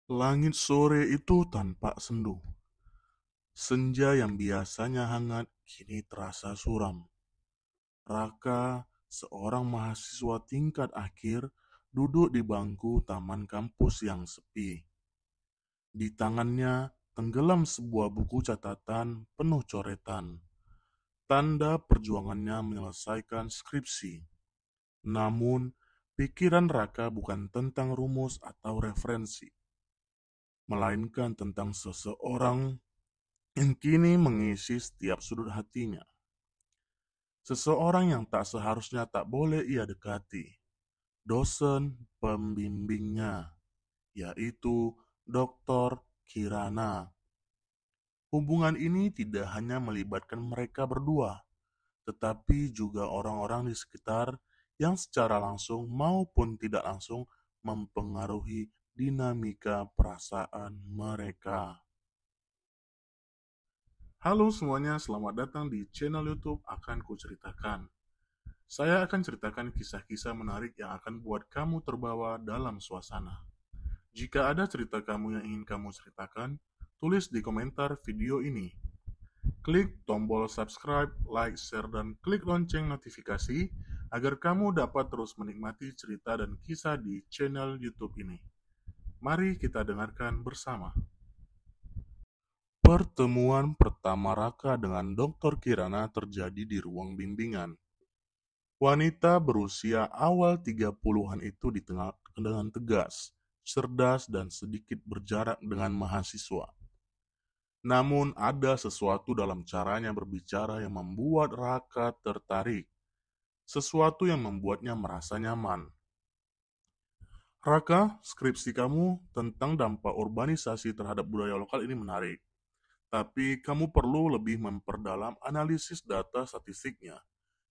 Langit sore itu tampak sendu. Senja yang biasanya hangat kini terasa suram. Raka, seorang mahasiswa tingkat akhir, duduk di bangku taman kampus yang sepi. Di tangannya tenggelam sebuah buku catatan penuh coretan. Tanda perjuangannya menyelesaikan skripsi. Namun, pikiran Raka bukan tentang rumus atau referensi, melainkan tentang seseorang yang kini mengisi setiap sudut hatinya. Seseorang yang tak seharusnya tak boleh ia dekati. Dosen pembimbingnya, yaitu Dr. Kirana. Hubungan ini tidak hanya melibatkan mereka berdua, tetapi juga orang-orang di sekitar yang secara langsung maupun tidak langsung mempengaruhi dinamika perasaan mereka. Halo semuanya, selamat datang di channel YouTube Akan Kuceritakan. Saya akan ceritakan kisah-kisah menarik yang akan buat kamu terbawa dalam suasana. Jika ada cerita kamu yang ingin kamu ceritakan, tulis di komentar video ini. Klik tombol subscribe, like, share, dan klik lonceng notifikasi agar kamu dapat terus menikmati cerita dan kisah di channel YouTube ini. Mari kita dengarkan bersama. Pertemuan pertama Raka dengan Dr. Kirana terjadi di ruang bimbingan. Wanita berusia awal 30-an itu dengan tegas, cerdas, dan sedikit berjarak dengan mahasiswa. Namun ada sesuatu dalam caranya berbicara yang membuat Raka tertarik. Sesuatu yang membuatnya merasa nyaman. Raka, skripsi kamu tentang dampak urbanisasi terhadap budaya lokal ini menarik. Tapi kamu perlu lebih memperdalam analisis data statistiknya,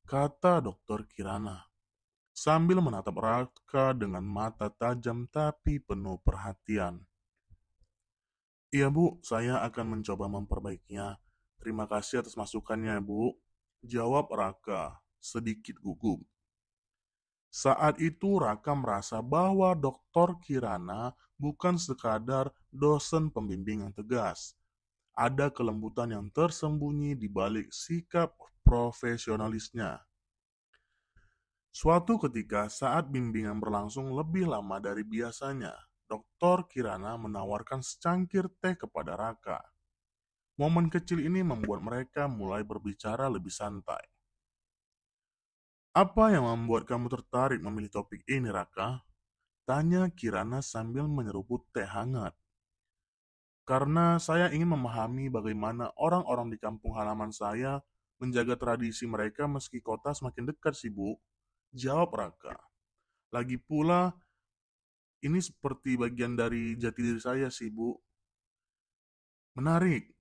kata Dr. Kirana, sambil menatap Raka dengan mata tajam tapi penuh perhatian. Iya Bu, saya akan mencoba memperbaikinya. Terima kasih atas masukannya Bu, jawab Raka, sedikit gugup. Saat itu Raka merasa bahwa Dr. Kirana bukan sekadar dosen pembimbing yang tegas. Ada kelembutan yang tersembunyi di balik sikap profesionalisnya. Suatu ketika saat bimbingan berlangsung lebih lama dari biasanya, Dr. Kirana menawarkan secangkir teh kepada Raka. Momen kecil ini membuat mereka mulai berbicara lebih santai. Apa yang membuat kamu tertarik memilih topik ini, Raka? Tanya Kirana sambil menyeruput teh hangat. Karena saya ingin memahami bagaimana orang-orang di kampung halaman saya menjaga tradisi mereka meski kota semakin dekat sih, Bu. Jawab Raka. Lagi pula, ini seperti bagian dari jati diri saya sih, Bu. Menarik.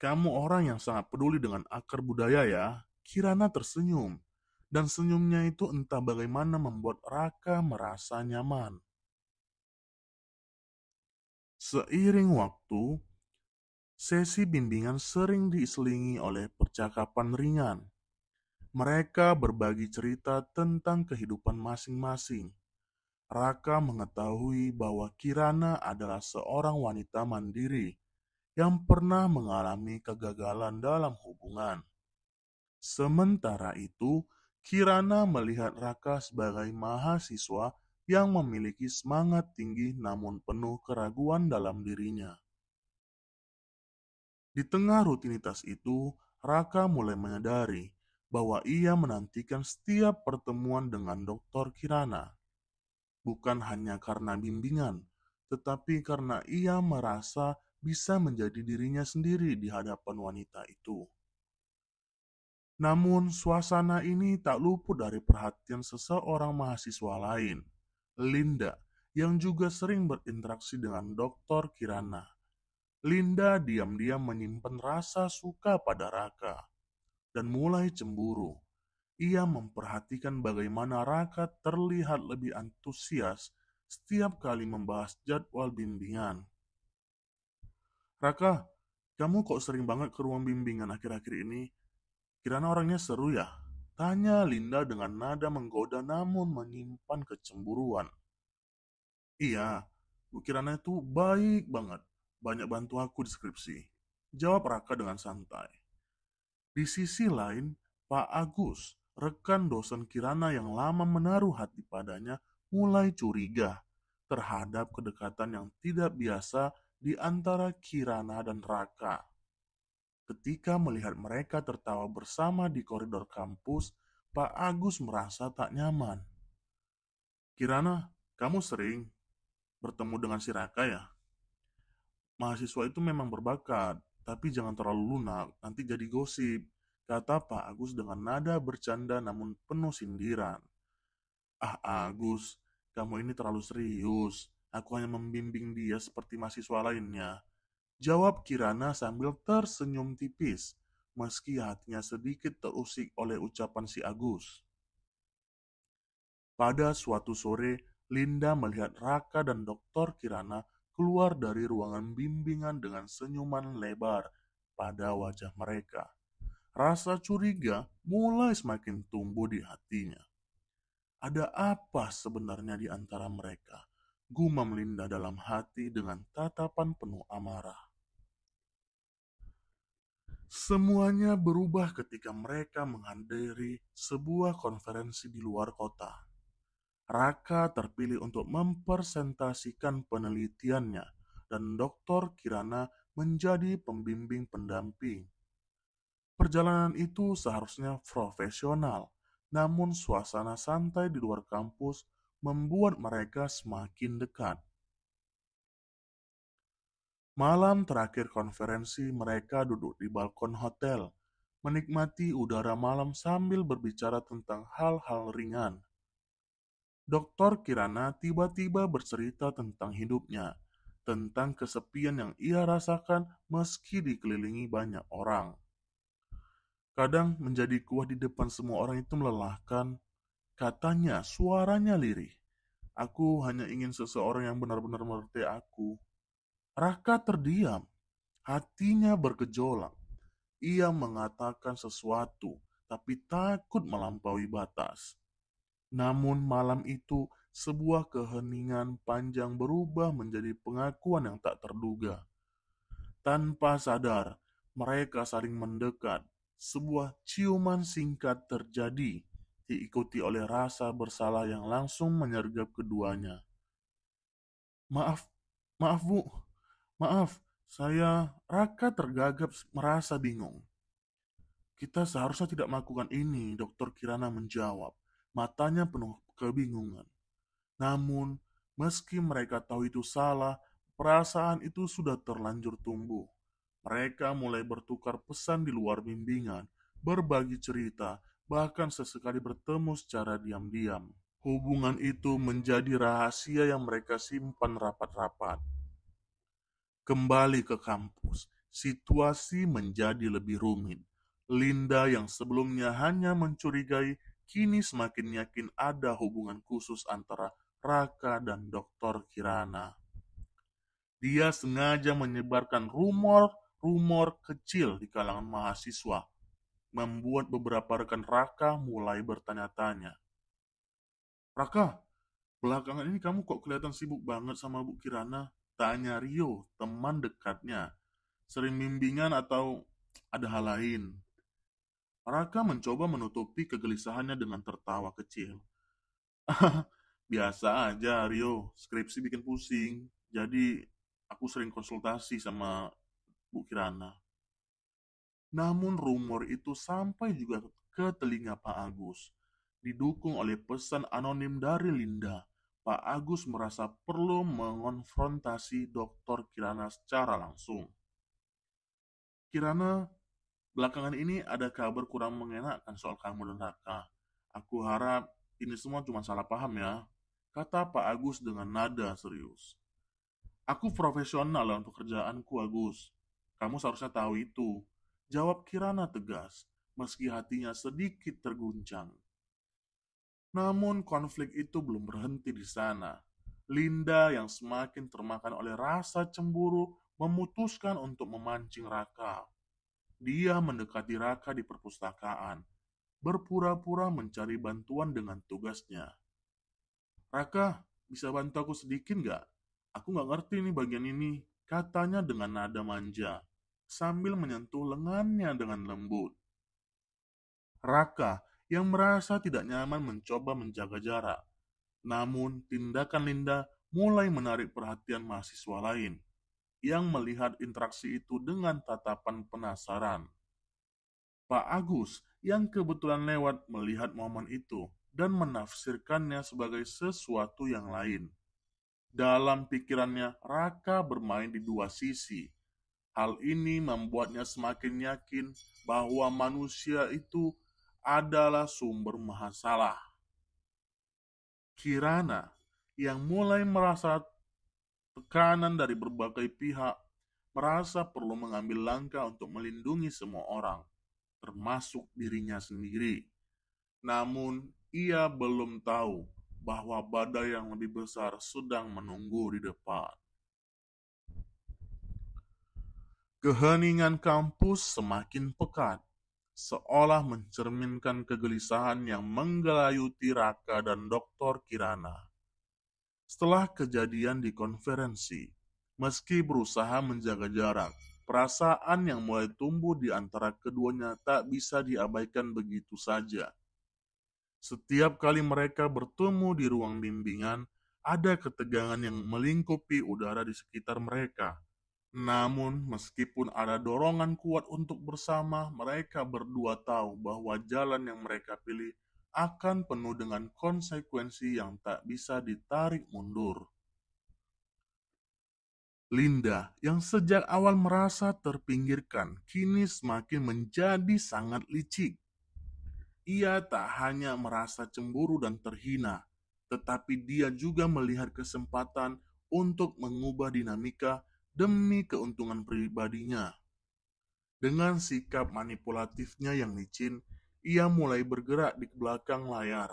Kamu orang yang sangat peduli dengan akar budaya ya. Kirana tersenyum. Dan senyumnya itu entah bagaimana membuat Raka merasa nyaman. Seiring waktu, sesi bimbingan sering diselingi oleh percakapan ringan. Mereka berbagi cerita tentang kehidupan masing-masing. Raka mengetahui bahwa Kirana adalah seorang wanita mandiri yang pernah mengalami kegagalan dalam hubungan. Sementara itu, Kirana melihat Raka sebagai mahasiswa yang memiliki semangat tinggi namun penuh keraguan dalam dirinya. Di tengah rutinitas itu, Raka mulai menyadari bahwa ia menantikan setiap pertemuan dengan Dr. Kirana. Bukan hanya karena bimbingan, tetapi karena ia merasa bisa menjadi dirinya sendiri di hadapan wanita itu. Namun, suasana ini tak luput dari perhatian seseorang mahasiswa lain, Linda, yang juga sering berinteraksi dengan Dr. Kirana. Linda diam-diam menyimpan rasa suka pada Raka dan mulai cemburu. Ia memperhatikan bagaimana Raka terlihat lebih antusias setiap kali membahas jadwal bimbingan. Raka, kamu kok sering banget ke ruang bimbingan akhir-akhir ini? Kirana orangnya seru ya? Tanya Linda dengan nada menggoda namun menyimpan kecemburuan. Iya, Bu Kirana itu baik banget, banyak bantu aku di skripsi. Jawab Raka dengan santai. Di sisi lain, Pak Agus, rekan dosen Kirana yang lama menaruh hati padanya, mulai curiga terhadap kedekatan yang tidak biasa di antara Kirana dan Raka. Ketika melihat mereka tertawa bersama di koridor kampus, Pak Agus merasa tak nyaman. Kirana, kamu sering bertemu dengan si Raka ya? Mahasiswa itu memang berbakat, tapi jangan terlalu lunak, nanti jadi gosip, kata Pak Agus dengan nada bercanda namun penuh sindiran. Ah Agus, kamu ini terlalu serius. Aku hanya membimbing dia seperti mahasiswa lainnya. Jawab Kirana sambil tersenyum tipis, meski hatinya sedikit terusik oleh ucapan si Agus. Pada suatu sore, Linda melihat Raka dan Dokter Kirana keluar dari ruangan bimbingan dengan senyuman lebar pada wajah mereka. Rasa curiga mulai semakin tumbuh di hatinya. Ada apa sebenarnya di antara mereka? Gumam Linda dalam hati dengan tatapan penuh amarah. Semuanya berubah ketika mereka menghadiri sebuah konferensi di luar kota. Raka terpilih untuk mempresentasikan penelitiannya dan Dr. Kirana menjadi pembimbing pendamping. Perjalanan itu seharusnya profesional, namun suasana santai di luar kampus membuat mereka semakin dekat. Malam terakhir konferensi, mereka duduk di balkon hotel, menikmati udara malam sambil berbicara tentang hal-hal ringan. Dokter Kirana tiba-tiba bercerita tentang hidupnya, tentang kesepian yang ia rasakan meski dikelilingi banyak orang. Kadang menjadi kuah di depan semua orang itu melelahkan, katanya suaranya lirih. Aku hanya ingin seseorang yang benar-benar mengerti aku. Raka terdiam, hatinya bergejolak. Ia mengatakan sesuatu, tapi takut melampaui batas. Namun malam itu, sebuah keheningan panjang berubah menjadi pengakuan yang tak terduga. Tanpa sadar, mereka saling mendekat. Sebuah ciuman singkat terjadi, diikuti oleh rasa bersalah yang langsung menyergap keduanya. Maaf, maaf bu, maaf, saya Raka tergagap merasa bingung. Kita seharusnya tidak melakukan ini, Dokter Kirana menjawab. Matanya penuh kebingungan. Namun, meski mereka tahu itu salah, perasaan itu sudah terlanjur tumbuh. Mereka mulai bertukar pesan di luar bimbingan, berbagi cerita, bahkan sesekali bertemu secara diam-diam. Hubungan itu menjadi rahasia yang mereka simpan rapat-rapat. Kembali ke kampus, situasi menjadi lebih rumit. Linda yang sebelumnya hanya mencurigai, kini semakin yakin ada hubungan khusus antara Raka dan Dokter Kirana. Dia sengaja menyebarkan rumor-rumor kecil di kalangan mahasiswa, membuat beberapa rekan Raka mulai bertanya-tanya. Raka, belakangan ini kamu kok kelihatan sibuk banget sama Bu Kirana? Tanya Rio, teman dekatnya. Sering bimbingan atau ada hal lain? Raka mencoba menutupi kegelisahannya dengan tertawa kecil. Biasa aja, Rio. Skripsi bikin pusing. Jadi, aku sering konsultasi sama Bu Kirana. Namun rumor itu sampai juga ke telinga Pak Agus. Didukung oleh pesan anonim dari Linda, Pak Agus merasa perlu mengonfrontasi Dokter Kirana secara langsung. Kirana, belakangan ini ada kabar kurang mengenakan soal kamu dan Raka. Aku harap ini semua cuma salah paham ya, kata Pak Agus dengan nada serius. Aku profesional dalam pekerjaanku, Agus. Kamu seharusnya tahu itu. Jawab Kirana tegas, meski hatinya sedikit terguncang. Namun konflik itu belum berhenti di sana. Linda yang semakin termakan oleh rasa cemburu memutuskan untuk memancing Raka. Dia mendekati Raka di perpustakaan, berpura-pura mencari bantuan dengan tugasnya. Raka, bisa bantu aku sedikit nggak? Aku nggak ngerti nih bagian ini, katanya dengan nada manja, sambil menyentuh lengannya dengan lembut. Raka yang merasa tidak nyaman mencoba menjaga jarak. Namun, tindakan Linda mulai menarik perhatian mahasiswa lain yang melihat interaksi itu dengan tatapan penasaran. Pak Agus yang kebetulan lewat melihat momen itu dan menafsirkannya sebagai sesuatu yang lain. Dalam pikirannya, Raka bermain di dua sisi. Hal ini membuatnya semakin yakin bahwa manusia itu adalah sumber masalah. Kirana yang mulai merasa tekanan dari berbagai pihak, merasa perlu mengambil langkah untuk melindungi semua orang, termasuk dirinya sendiri. Namun, ia belum tahu bahwa badai yang lebih besar sedang menunggu di depan. Keheningan kampus semakin pekat, seolah mencerminkan kegelisahan yang menggelayuti Raka dan Dr. Kirana. Setelah kejadian di konferensi, meski berusaha menjaga jarak, perasaan yang mulai tumbuh di antara keduanya tak bisa diabaikan begitu saja. Setiap kali mereka bertemu di ruang bimbingan, ada ketegangan yang melingkupi udara di sekitar mereka. Namun, meskipun ada dorongan kuat untuk bersama, mereka berdua tahu bahwa jalan yang mereka pilih akan penuh dengan konsekuensi yang tak bisa ditarik mundur. Linda, yang sejak awal merasa terpinggirkan, kini semakin menjadi sangat licik. Ia tak hanya merasa cemburu dan terhina, tetapi dia juga melihat kesempatan untuk mengubah dinamika demi keuntungan pribadinya. Dengan sikap manipulatifnya yang licin, ia mulai bergerak di belakang layar,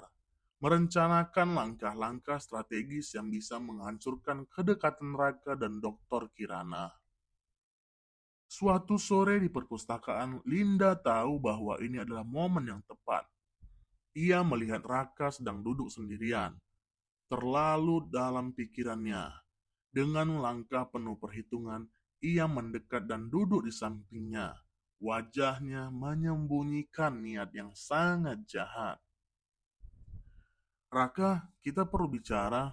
merencanakan langkah-langkah strategis yang bisa menghancurkan kedekatan Raka dan Dr. Kirana. Suatu sore di perpustakaan, Linda tahu bahwa ini adalah momen yang tepat. Ia melihat Raka sedang duduk sendirian, terlalu dalam pikirannya. Dengan langkah penuh perhitungan, ia mendekat dan duduk di sampingnya. Wajahnya menyembunyikan niat yang sangat jahat. Raka, kita perlu bicara,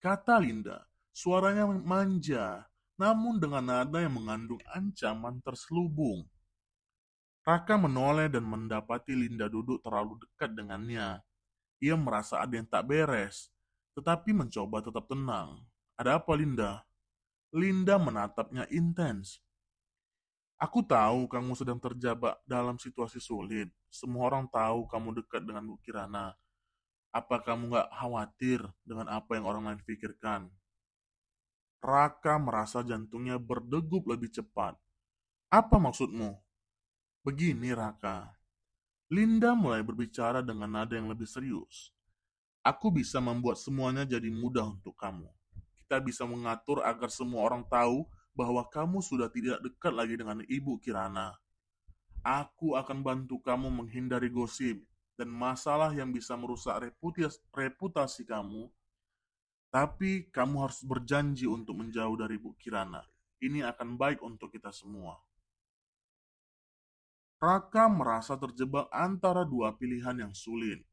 kata Linda. Suaranya manja, namun dengan nada yang mengandung ancaman terselubung. Raka menoleh dan mendapati Linda duduk terlalu dekat dengannya. Ia merasa ada yang tak beres, tetapi mencoba tetap tenang. Ada apa, Linda? Linda menatapnya intens. Aku tahu kamu sedang terjebak dalam situasi sulit. Semua orang tahu kamu dekat dengan Bu Kirana. Apa kamu gak khawatir dengan apa yang orang lain pikirkan? Raka merasa jantungnya berdegup lebih cepat. Apa maksudmu? Begini, Raka. Linda mulai berbicara dengan nada yang lebih serius. Aku bisa membuat semuanya jadi mudah untuk kamu. Kita bisa mengatur agar semua orang tahu bahwa kamu sudah tidak dekat lagi dengan Ibu Kirana. Aku akan bantu kamu menghindari gosip dan masalah yang bisa merusak reputasi kamu. Tapi kamu harus berjanji untuk menjauh dari Bu Kirana. Ini akan baik untuk kita semua. Raka merasa terjebak antara dua pilihan yang sulit.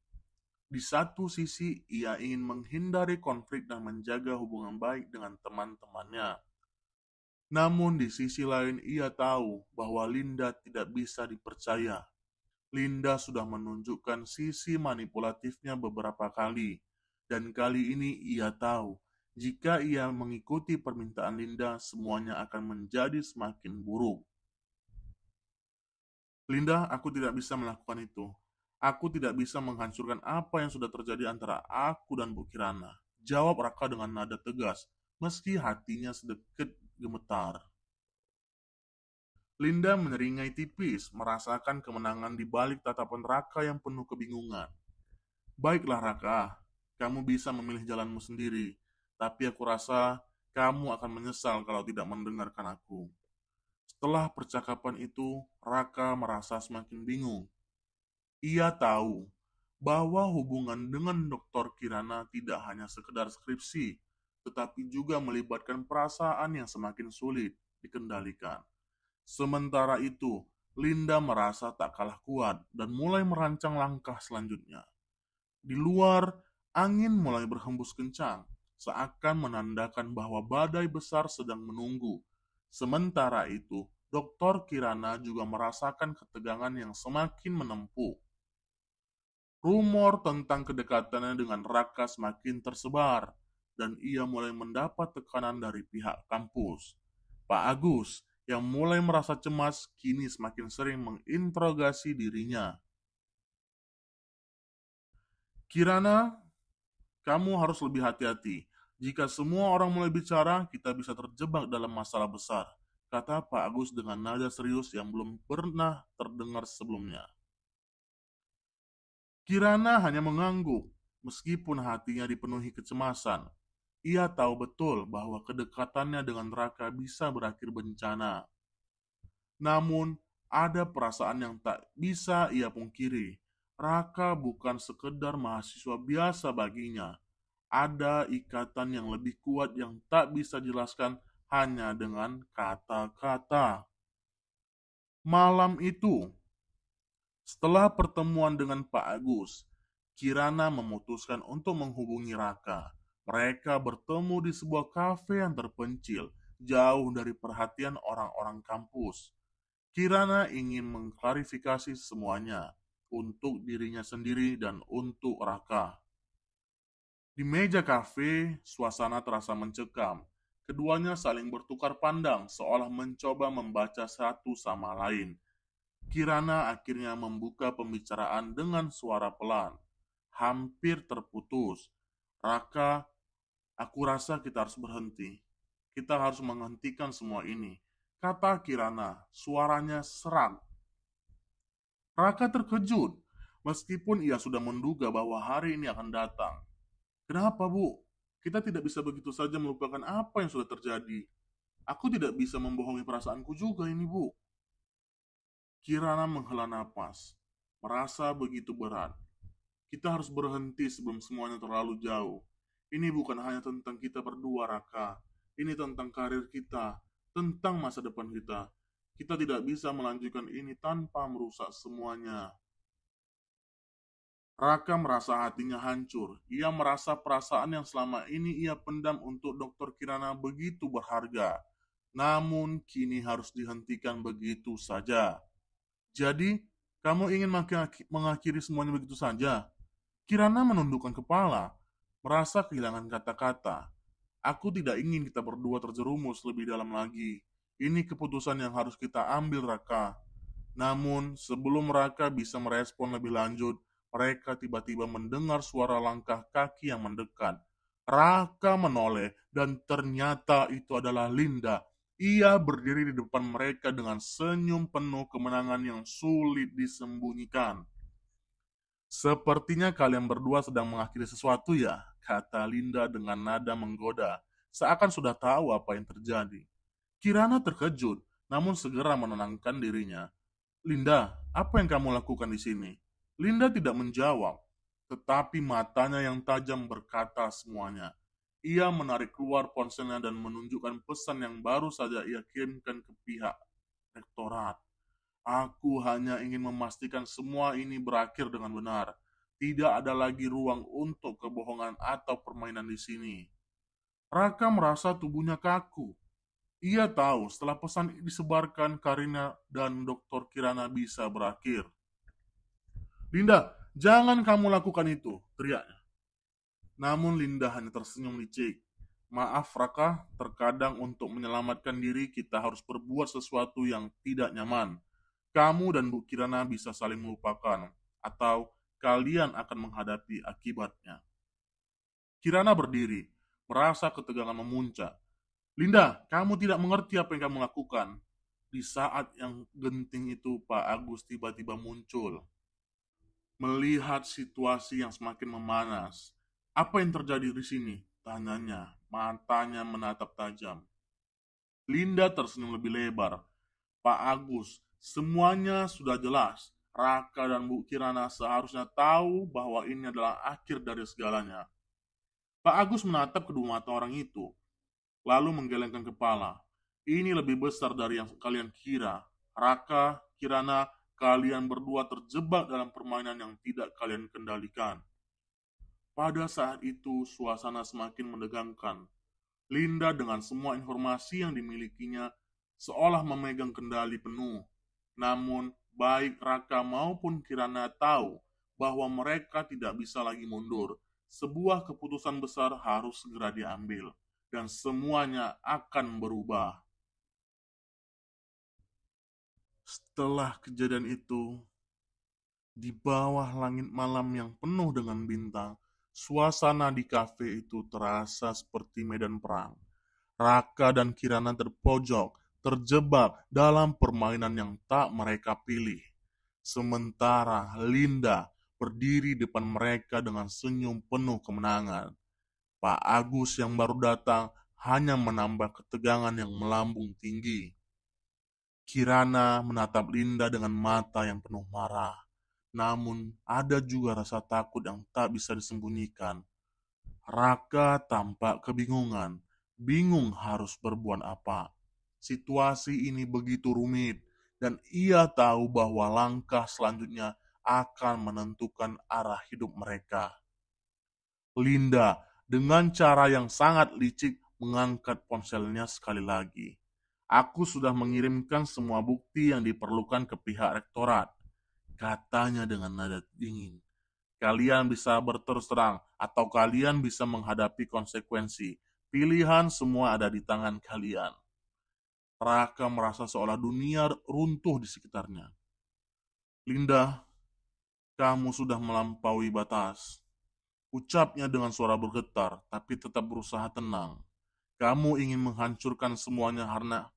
Di satu sisi, ia ingin menghindari konflik dan menjaga hubungan baik dengan teman-temannya. Namun di sisi lain, ia tahu bahwa Linda tidak bisa dipercaya. Linda sudah menunjukkan sisi manipulatifnya beberapa kali, dan kali ini ia tahu jika ia mengikuti permintaan Linda, semuanya akan menjadi semakin buruk. Linda, aku tidak bisa melakukan itu. Aku tidak bisa menghancurkan apa yang sudah terjadi antara aku dan Bu Kirana. Jawab Raka dengan nada tegas, meski hatinya sedikit gemetar. Linda menyeringai tipis, merasakan kemenangan di balik tatapan Raka yang penuh kebingungan. Baiklah Raka, kamu bisa memilih jalanmu sendiri, tapi aku rasa kamu akan menyesal kalau tidak mendengarkan aku. Setelah percakapan itu, Raka merasa semakin bingung. Ia tahu bahwa hubungan dengan Dr. Kirana tidak hanya sekedar skripsi, tetapi juga melibatkan perasaan yang semakin sulit dikendalikan. Sementara itu, Linda merasa tak kalah kuat dan mulai merancang langkah selanjutnya. Di luar, angin mulai berhembus kencang, seakan menandakan bahwa badai besar sedang menunggu. Sementara itu, Dr. Kirana juga merasakan ketegangan yang semakin menempuh. Rumor tentang kedekatannya dengan Raka semakin tersebar, dan ia mulai mendapat tekanan dari pihak kampus. Pak Agus, yang mulai merasa cemas, kini semakin sering menginterogasi dirinya. Kirana, kamu harus lebih hati-hati. Jika semua orang mulai bicara, kita bisa terjebak dalam masalah besar, kata Pak Agus dengan nada serius yang belum pernah terdengar sebelumnya. Kirana hanya mengangguk, meskipun hatinya dipenuhi kecemasan. Ia tahu betul bahwa kedekatannya dengan Raka bisa berakhir bencana. Namun, ada perasaan yang tak bisa ia pungkiri. Raka bukan sekedar mahasiswa biasa baginya. Ada ikatan yang lebih kuat yang tak bisa dijelaskan hanya dengan kata-kata. Malam itu, setelah pertemuan dengan Pak Agus, Kirana memutuskan untuk menghubungi Raka. Mereka bertemu di sebuah kafe yang terpencil, jauh dari perhatian orang-orang kampus. Kirana ingin mengklarifikasi semuanya untuk dirinya sendiri dan untuk Raka. Di meja kafe, suasana terasa mencekam. Keduanya saling bertukar pandang, seolah mencoba membaca satu sama lain. Kirana akhirnya membuka pembicaraan dengan suara pelan, hampir terputus. Raka, aku rasa kita harus berhenti. Kita harus menghentikan semua ini, kata Kirana, suaranya serak. Raka terkejut, meskipun ia sudah menduga bahwa hari ini akan datang. Kenapa, Bu? Kita tidak bisa begitu saja melupakan apa yang sudah terjadi. Aku tidak bisa membohongi perasaanku juga ini, Bu. Kirana menghela napas, merasa begitu berat. Kita harus berhenti sebelum semuanya terlalu jauh. Ini bukan hanya tentang kita berdua, Raka. Ini tentang karir kita, tentang masa depan kita. Kita tidak bisa melanjutkan ini tanpa merusak semuanya. Raka merasa hatinya hancur. Ia merasa perasaan yang selama ini ia pendam untuk Dr. Kirana begitu berharga. Namun kini harus dihentikan begitu saja. Jadi, kamu ingin mengakhiri semuanya begitu saja? Kirana menundukkan kepala, merasa kehilangan kata-kata. Aku tidak ingin kita berdua terjerumus lebih dalam lagi. Ini keputusan yang harus kita ambil, Raka. Namun, sebelum Raka bisa merespon lebih lanjut, mereka tiba-tiba mendengar suara langkah kaki yang mendekat. Raka menoleh dan ternyata itu adalah Linda. Ia berdiri di depan mereka dengan senyum penuh kemenangan yang sulit disembunyikan. Sepertinya kalian berdua sedang mengakhiri sesuatu ya, kata Linda dengan nada menggoda, seakan sudah tahu apa yang terjadi. Kirana terkejut, namun segera menenangkan dirinya. Linda, apa yang kamu lakukan di sini? Linda tidak menjawab, tetapi matanya yang tajam berkata semuanya. Ia menarik keluar ponselnya dan menunjukkan pesan yang baru saja ia kirimkan ke pihak rektorat. Aku hanya ingin memastikan semua ini berakhir dengan benar. Tidak ada lagi ruang untuk kebohongan atau permainan di sini. Raka merasa tubuhnya kaku. Ia tahu setelah pesan disebarkan, Karina dan Dr. Kirana bisa berakhir. Linda, jangan kamu lakukan itu, teriaknya. Namun Linda hanya tersenyum licik. Maaf Raka, terkadang untuk menyelamatkan diri kita harus berbuat sesuatu yang tidak nyaman. Kamu dan Bu Kirana bisa saling melupakan, atau kalian akan menghadapi akibatnya. Kirana berdiri, merasa ketegangan memuncak. Linda, kamu tidak mengerti apa yang kamu lakukan. Di saat yang genting itu, Pak Agus tiba-tiba muncul. Melihat situasi yang semakin memanas. Apa yang terjadi di sini? Tanyanya, matanya menatap tajam. Linda tersenyum lebih lebar. Pak Agus, semuanya sudah jelas. Raka dan Bu Kirana seharusnya tahu bahwa ini adalah akhir dari segalanya. Pak Agus menatap kedua mata orang itu, lalu menggelengkan kepala. Ini lebih besar dari yang kalian kira. Raka, Kirana, kalian berdua terjebak dalam permainan yang tidak kalian kendalikan. Pada saat itu, suasana semakin menegangkan. Linda dengan semua informasi yang dimilikinya seolah memegang kendali penuh. Namun, baik Raka maupun Kirana tahu bahwa mereka tidak bisa lagi mundur. Sebuah keputusan besar harus segera diambil, dan semuanya akan berubah. Setelah kejadian itu, di bawah langit malam yang penuh dengan bintang, suasana di kafe itu terasa seperti medan perang. Raka dan Kirana terpojok, terjebak dalam permainan yang tak mereka pilih. Sementara Linda berdiri depan mereka dengan senyum penuh kemenangan. Pak Agus yang baru datang hanya menambah ketegangan yang melambung tinggi. Kirana menatap Linda dengan mata yang penuh marah. Namun ada juga rasa takut yang tak bisa disembunyikan. Raka tampak kebingungan, bingung harus berbuat apa. Situasi ini begitu rumit, dan ia tahu bahwa langkah selanjutnya akan menentukan arah hidup mereka. Linda dengan cara yang sangat licik mengangkat ponselnya sekali lagi. Aku sudah mengirimkan semua bukti yang diperlukan ke pihak rektorat, katanya dengan nada dingin. Kalian bisa berterus terang atau kalian bisa menghadapi konsekuensi. Pilihan semua ada di tangan kalian. Raka merasa seolah dunia runtuh di sekitarnya. Linda, kamu sudah melampaui batas. Ucapnya dengan suara bergetar, tapi tetap berusaha tenang. Kamu ingin menghancurkan semuanya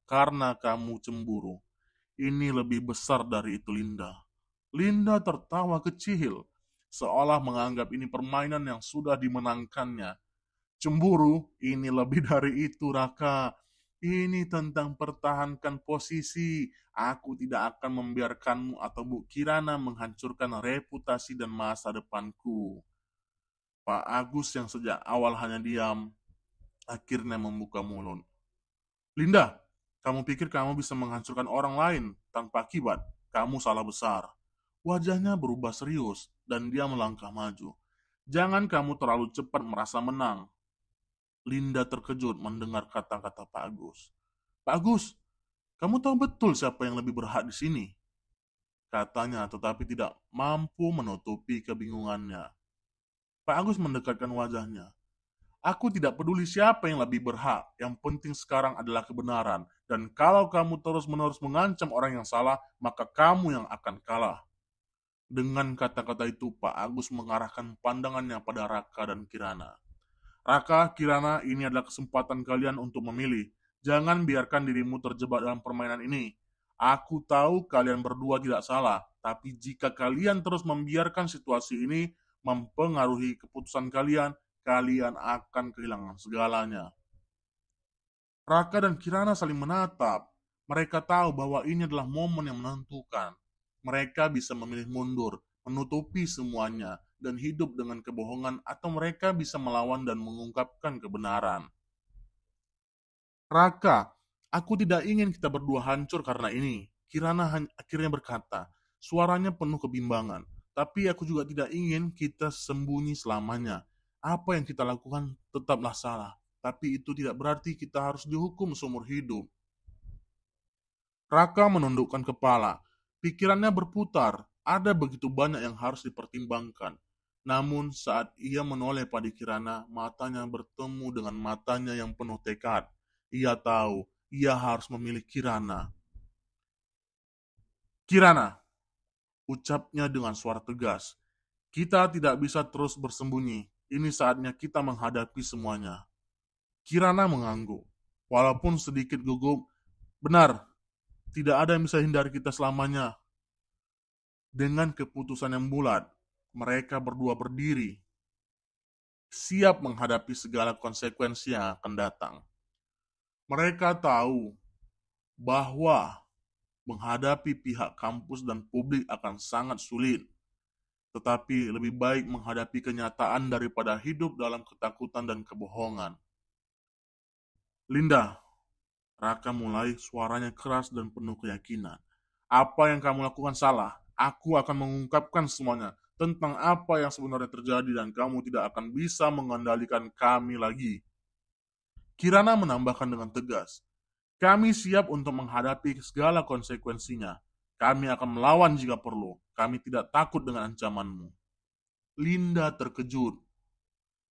karena kamu cemburu. Ini lebih besar dari itu, Linda. Linda tertawa kecil, seolah menganggap ini permainan yang sudah dimenangkannya. Cemburu, ini lebih dari itu, Raka. Ini tentang pertahankan posisi. Aku tidak akan membiarkanmu atau Bu Kirana menghancurkan reputasi dan masa depanku. Pak Agus yang sejak awal hanya diam, akhirnya membuka mulut. Linda, kamu pikir kamu bisa menghancurkan orang lain tanpa akibat? Kamu salah besar. Wajahnya berubah serius dan dia melangkah maju. Jangan kamu terlalu cepat merasa menang. Linda terkejut mendengar kata-kata Pak Agus. Pak Agus, kamu tahu betul siapa yang lebih berhak di sini? Katanya tetapi tidak mampu menutupi kebingungannya. Pak Agus mendekatkan wajahnya. Aku tidak peduli siapa yang lebih berhak. Yang penting sekarang adalah kebenaran. Dan kalau kamu terus-menerus mengancam orang yang salah, maka kamu yang akan kalah. Dengan kata-kata itu, Pak Agus mengarahkan pandangannya pada Raka dan Kirana. Raka, Kirana, ini adalah kesempatan kalian untuk memilih. Jangan biarkan dirimu terjebak dalam permainan ini. Aku tahu kalian berdua tidak salah, tapi jika kalian terus membiarkan situasi ini mempengaruhi keputusan kalian, kalian akan kehilangan segalanya. Raka dan Kirana saling menatap. Mereka tahu bahwa ini adalah momen yang menentukan. Mereka bisa memilih mundur, menutupi semuanya, dan hidup dengan kebohongan, atau mereka bisa melawan dan mengungkapkan kebenaran. Raka, aku tidak ingin kita berdua hancur karena ini. Kirana akhirnya berkata, suaranya penuh kebimbangan. Tapi aku juga tidak ingin kita sembunyi selamanya. Apa yang kita lakukan tetaplah salah. Tapi itu tidak berarti kita harus dihukum seumur hidup. Raka menundukkan kepala. Pikirannya berputar. Ada begitu banyak yang harus dipertimbangkan. Namun saat ia menoleh pada Kirana, matanya bertemu dengan matanya yang penuh tekad. Ia tahu, ia harus memilih Kirana. Kirana, ucapnya dengan suara tegas. Kita tidak bisa terus bersembunyi. Ini saatnya kita menghadapi semuanya. Kirana mengangguk. Walaupun sedikit gugup, benar, tidak ada yang bisa hindari kita selamanya. Dengan keputusan yang bulat, mereka berdua berdiri, siap menghadapi segala konsekuensi yang akan datang. Mereka tahu bahwa menghadapi pihak kampus dan publik akan sangat sulit. Tetapi lebih baik menghadapi kenyataan daripada hidup dalam ketakutan dan kebohongan. Linda, Raka mulai, suaranya keras dan penuh keyakinan. Apa yang kamu lakukan salah. Aku akan mengungkapkan semuanya tentang apa yang sebenarnya terjadi dan kamu tidak akan bisa mengendalikan kami lagi. Kirana menambahkan dengan tegas, kami siap untuk menghadapi segala konsekuensinya. Kami akan melawan jika perlu. Kami tidak takut dengan ancamanmu. Linda terkejut,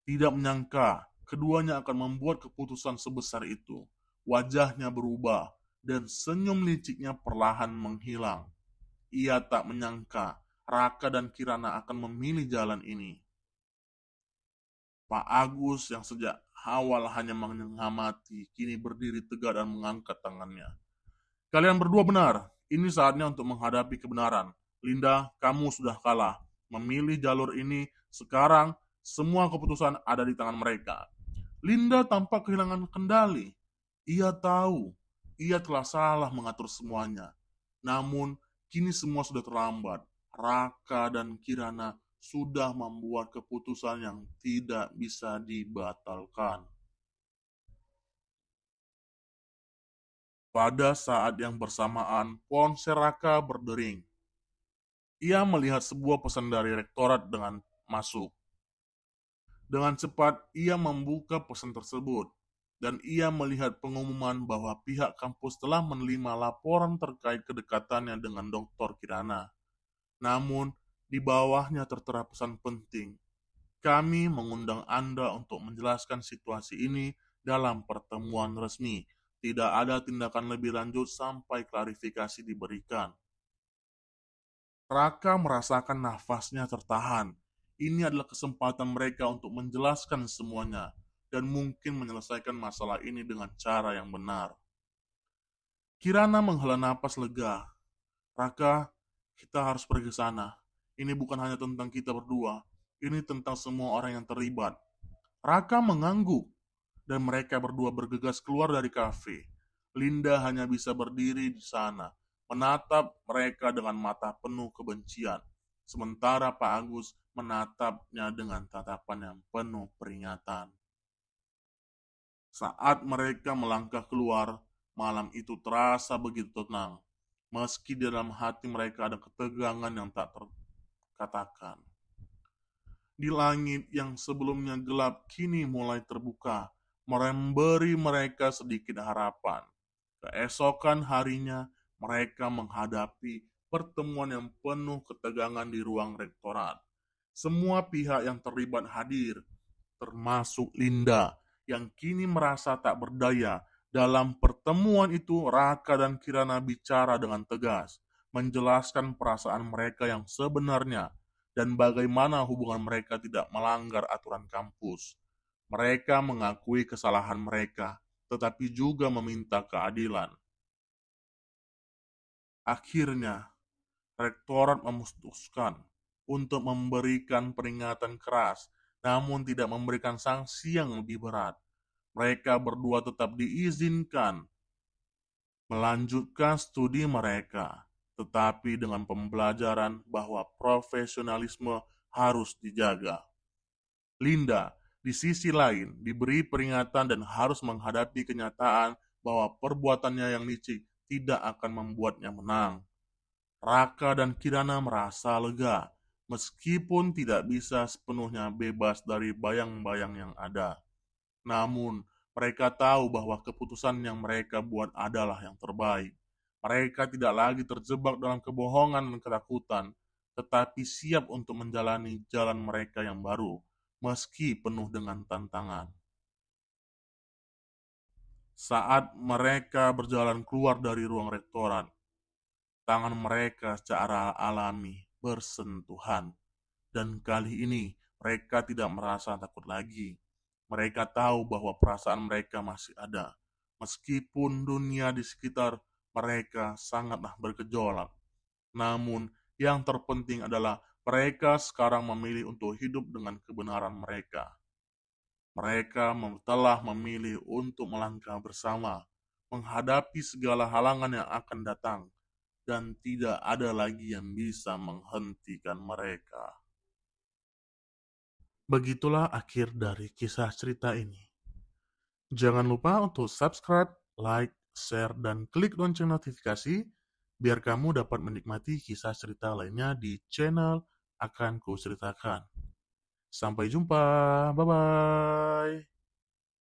tidak menyangka keduanya akan membuat keputusan sebesar itu. Wajahnya berubah dan senyum liciknya perlahan menghilang. Ia tak menyangka Raka dan Kirana akan memilih jalan ini. Pak Agus yang sejak awal hanya mengamati, kini berdiri tegak dan mengangkat tangannya. Kalian berdua benar, ini saatnya untuk menghadapi kebenaran. Linda, kamu sudah kalah. Memilih jalur ini, sekarang semua keputusan ada di tangan mereka. Linda tampak kehilangan kendali. Ia tahu, ia telah salah mengatur semuanya. Namun, kini semua sudah terlambat. Raka dan Kirana sudah membuat keputusan yang tidak bisa dibatalkan. Pada saat yang bersamaan, ponsel Raka berdering. Ia melihat sebuah pesan dari rektorat dengan masuk. Dengan cepat, ia membuka pesan tersebut, dan ia melihat pengumuman bahwa pihak kampus telah menerima laporan terkait kedekatannya dengan Dr. Kirana. Namun, di bawahnya tertera pesan penting. Kami mengundang Anda untuk menjelaskan situasi ini dalam pertemuan resmi. Tidak ada tindakan lebih lanjut sampai klarifikasi diberikan. Raka merasakan nafasnya tertahan. Ini adalah kesempatan mereka untuk menjelaskan semuanya dan mungkin menyelesaikan masalah ini dengan cara yang benar. Kirana menghela napas lega. Raka, kita harus pergi ke sana. Ini bukan hanya tentang kita berdua. Ini tentang semua orang yang terlibat. Raka mengangguk dan mereka berdua bergegas keluar dari kafe. Linda hanya bisa berdiri di sana, menatap mereka dengan mata penuh kebencian. Sementara Pak Agus menatapnya dengan tatapan yang penuh peringatan. Saat mereka melangkah keluar, malam itu terasa begitu tenang. Meski di dalam hati mereka ada ketegangan yang tak terkatakan. Di langit yang sebelumnya gelap kini mulai terbuka, memberi mereka sedikit harapan. Keesokan harinya, mereka menghadapi pertemuan yang penuh ketegangan di ruang rektorat. Semua pihak yang terlibat hadir, termasuk Linda, yang kini merasa tak berdaya. Dalam pertemuan itu, Raka dan Kirana bicara dengan tegas, menjelaskan perasaan mereka yang sebenarnya, dan bagaimana hubungan mereka tidak melanggar aturan kampus. Mereka mengakui kesalahan mereka, tetapi juga meminta keadilan. Akhirnya, rektorat memutuskan untuk memberikan peringatan keras, namun tidak memberikan sanksi yang lebih berat. Mereka berdua tetap diizinkan melanjutkan studi mereka, tetapi dengan pembelajaran bahwa profesionalisme harus dijaga. Linda, di sisi lain, diberi peringatan dan harus menghadapi kenyataan bahwa perbuatannya yang licik tidak akan membuatnya menang. Raka dan Kirana merasa lega, meskipun tidak bisa sepenuhnya bebas dari bayang-bayang yang ada. Namun, mereka tahu bahwa keputusan yang mereka buat adalah yang terbaik. Mereka tidak lagi terjebak dalam kebohongan dan ketakutan, tetapi siap untuk menjalani jalan mereka yang baru, meski penuh dengan tantangan. Saat mereka berjalan keluar dari ruang rektorat, tangan mereka secara alami bersentuhan. Dan kali ini mereka tidak merasa takut lagi. Mereka tahu bahwa perasaan mereka masih ada. Meskipun dunia di sekitar mereka sangatlah bergejolak. Namun yang terpenting adalah mereka sekarang memilih untuk hidup dengan kebenaran mereka. Mereka telah memilih untuk melangkah bersama, menghadapi segala halangan yang akan datang, dan tidak ada lagi yang bisa menghentikan mereka. Begitulah akhir dari kisah cerita ini. Jangan lupa untuk subscribe, like, share, dan klik lonceng notifikasi biar kamu dapat menikmati kisah cerita lainnya di channel Akan Kuceritakan. Sampai jumpa, bye-bye.